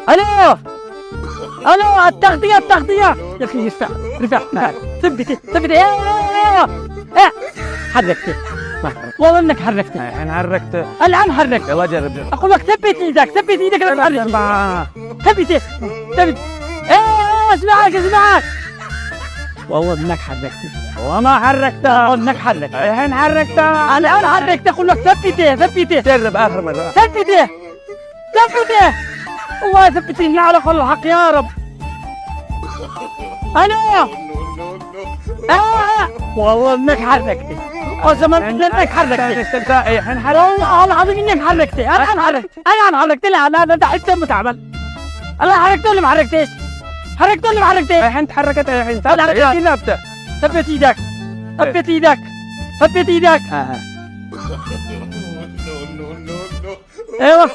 الو الو، التغطية التغطية يا اخي، ارفع ارفع، ثبتي ثبتي، حركتي والله انك حركتي. الحين حركت. الان حركت. يلا جرب جرب. اقول لك ثبت ايدك، ثبت ايدك، لا تحرك. ثبتي ثبت. اسمعك اسمعك، والله انك حركتي. وما حركتها. والله انك حركت. الحين حركتها. الان حركت. اقول لك ثبتي ثبتي جرب آخر مرة. ثبتي ثبتي، والله ثبتيني على كل الحق يا رب. الو والله انك حركتي، قسما بالله انك حركتي. الحين حركت. والله العظيم انك حركتي. انا حركت. لا ده حتى متعبان. انا حركت ولا ما حركتش؟ حركت ولا ما حركتش؟ الحين تحركت. الحين ثبت. ثبت. ثبت ايدك، ثبت ايدك، ثبت ايدك. ايوه